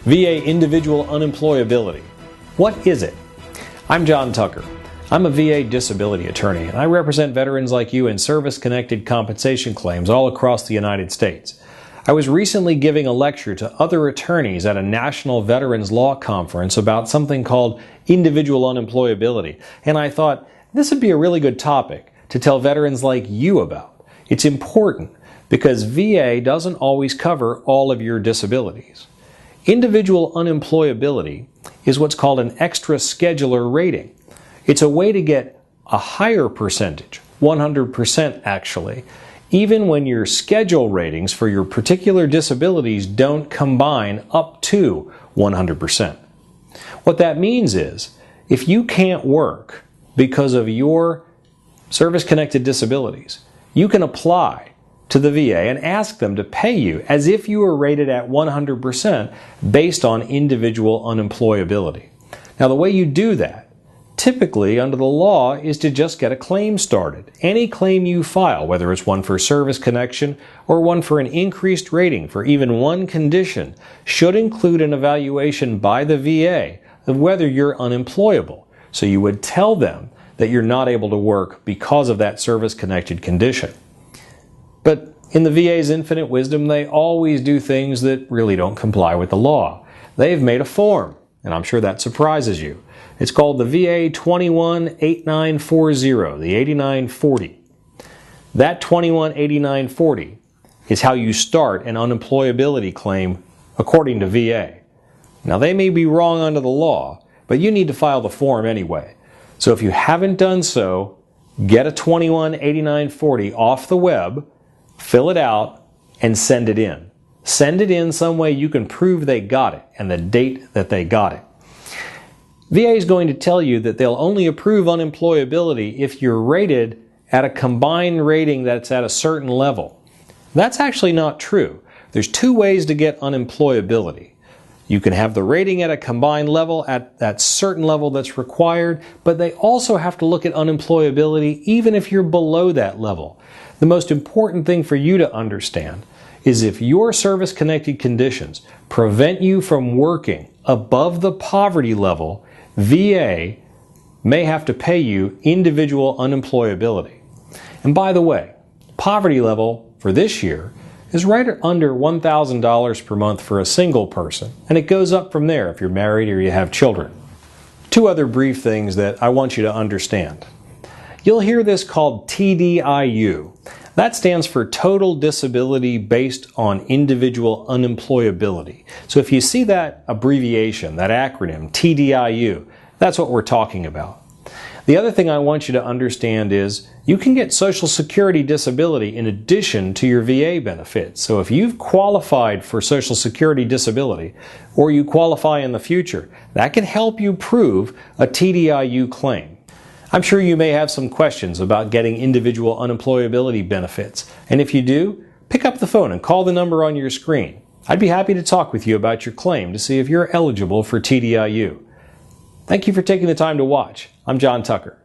VA individual unemployability. What is it? I'm John Tucker. I'm a VA disability attorney, and I represent veterans like you in service-connected compensation claims all across the United States. I was recently giving a lecture to other attorneys at a national veterans law conference about something called individual unemployability, and I thought this would be a really good topic to tell veterans like you about. It's important because VA doesn't always cover all of your disabilities. Individual unemployability is what's called an extra scheduler rating. It's a way to get a higher percentage, 100% actually, even when your schedule ratings for your particular disabilities don't combine up to 100%. What that means is, if you can't work because of your service-connected disabilities, you can apply to the VA and ask them to pay you as if you were rated at 100% based on individual unemployability. Now, the way you do that, typically under the law, is to just get a claim started. Any claim you file, whether it's one for service connection or one for an increased rating for even one condition, should include an evaluation by the VA of whether you're unemployable. So you would tell them that you're not able to work because of that service-connected condition. But in the VA's infinite wisdom, they always do things that really don't comply with the law. They've made a form, and I'm sure that surprises you. It's called the VA 218940, the 8940. That 218940 is how you start an unemployability claim according to VA. Now, they may be wrong under the law, but you need to file the form anyway. So if you haven't done so, get a 218940 off the web, fill it out, and send it in. Send it in some way you can prove they got it and the date that they got it. VA is going to tell you that they'll only approve unemployability if you're rated at a combined rating that's at a certain level. That's actually not true. There's two ways to get unemployability. You can have the rating at a combined level at that certain level that's required, but they also have to look at unemployability even if you're below that level. The most important thing for you to understand is if your service-connected conditions prevent you from working above the poverty level, VA may have to pay you individual unemployability. And by the way, poverty level for this year is right under $1,000 per month for a single person, and it goes up from there if you're married or you have children. Two other brief things that I want you to understand. You'll hear this called TDIU. That stands for Total Disability Based on Individual Unemployability. So if you see that abbreviation, that acronym, TDIU, that's what we're talking about. The other thing I want you to understand is you can get Social Security disability in addition to your VA benefits. So if you've qualified for Social Security disability or you qualify in the future, that can help you prove a TDIU claim. I'm sure you may have some questions about getting individual unemployability benefits, and if you do, pick up the phone and call the number on your screen. I'd be happy to talk with you about your claim to see if you're eligible for TDIU. Thank you for taking the time to watch. I'm John Tucker.